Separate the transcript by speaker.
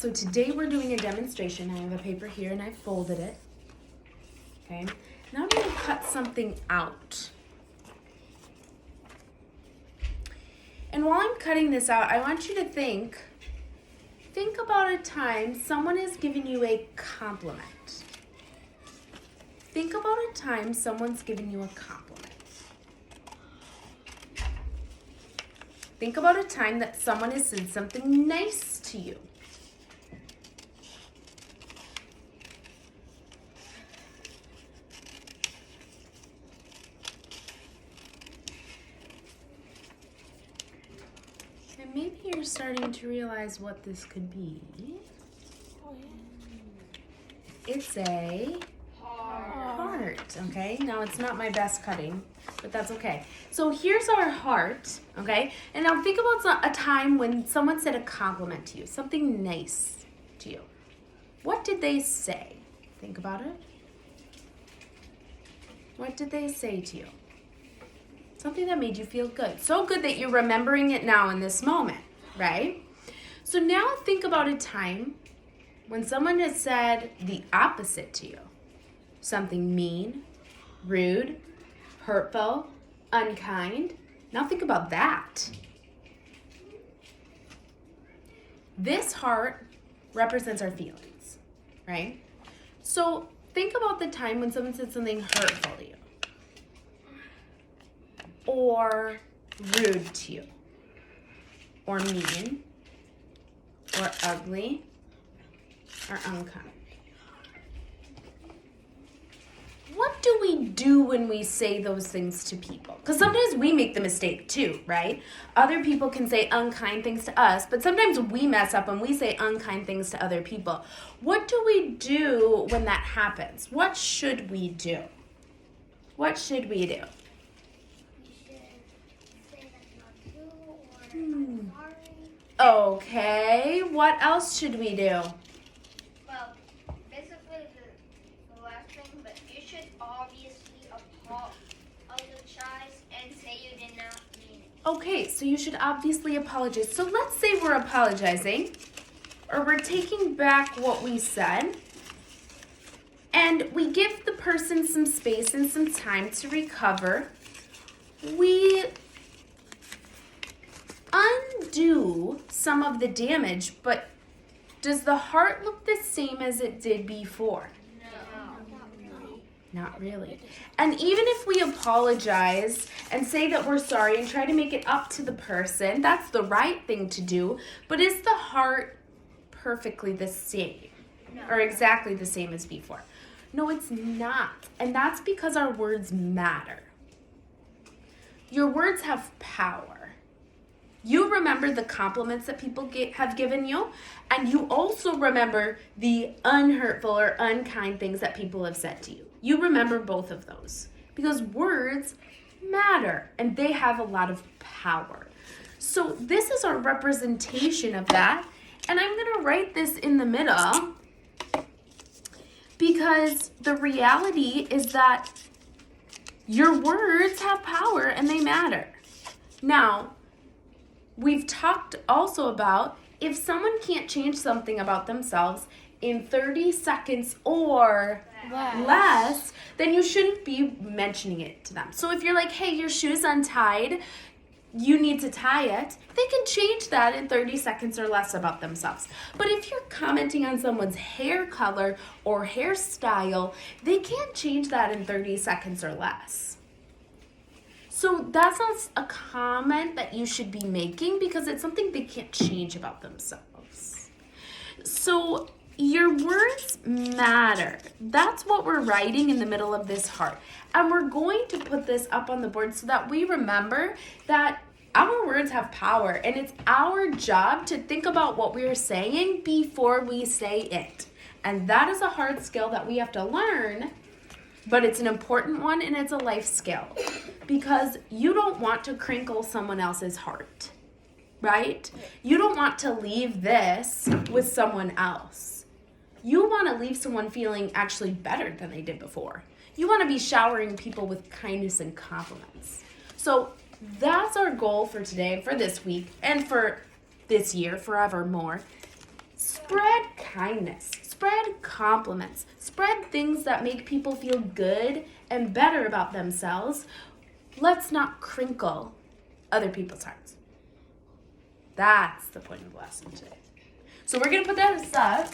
Speaker 1: So today we're doing a demonstration. I have a paper here and I folded it. Okay. Now I'm going to cut something out. And while I'm cutting this out, I want you to think about a time someone has given you a compliment. Think about a time someone's given you a compliment. Think about a time that someone has said something nice to you. And maybe you're starting to realize what this could be. It's a heart, okay? Now it's not my best cutting, but that's okay. So here's our heart, okay? And now think about a time when someone said a compliment to you, something nice to you. What did they say? Think about it. What did they say to you? Something that made you feel good. So good that you're remembering it now in this moment, right? So now think about a time when someone has said the opposite to you. Something mean, rude, hurtful, unkind. Now think about that. This heart represents our feelings, right? So think about the time when someone said something hurtful to you, or rude to you, or mean, or ugly, or unkind. What do we do when we say those things to people? Because sometimes we make the mistake too, right? Other people can say unkind things to us, but sometimes we mess up and we say unkind things to other people. What do we do when that happens? What should we do? What should we do? Okay, what else should we do?
Speaker 2: Well, basically the last thing, but you should obviously apologize and say you did not mean it.
Speaker 1: Okay, so you should obviously apologize. So let's say we're apologizing, or we're taking back what we said, and we give the person some space and some time to recover. We undo some of the damage, but does the heart look the same as it did before?
Speaker 2: No.
Speaker 1: Not really. And even if we apologize and say that we're sorry and try to make it up to the person, that's the right thing to do, but is the heart perfectly the same or exactly the same as before? No, it's not. And that's because our words matter. Your words have power. You remember the compliments that people have given you, and you also remember the unhurtful or unkind things that people have said to you. You remember both of those because words matter and they have a lot of power. So this is our representation of that, and I'm going to write this in the middle because the reality is that your words have power and they matter. Now, we've talked also about if someone can't change something about themselves in 30 seconds or less, then you shouldn't be mentioning it to them. So if you're like, hey, your shoe's untied, you need to tie it, they can change that in 30 seconds or less about themselves. But if you're commenting on someone's hair color or hairstyle, they can't change that in 30 seconds or less. So that's not a comment that you should be making because it's something they can't change about themselves. So your words matter. That's what we're writing in the middle of this heart. And we're going to put this up on the board so that we remember that our words have power and it's our job to think about what we're saying before we say it. And that is a hard skill that we have to learn, but it's an important one and it's a life skill because you don't want to crinkle someone else's heart, right? You don't want to leave this with someone else. You want to leave someone feeling actually better than they did before. You want to be showering people with kindness and compliments. So that's our goal for today, for this week, and for this year, forevermore. Spread kindness. Spread compliments. Spread things that make people feel good and better about themselves. Let's not crinkle other people's hearts. That's the point of the lesson today. So we're going to put that aside.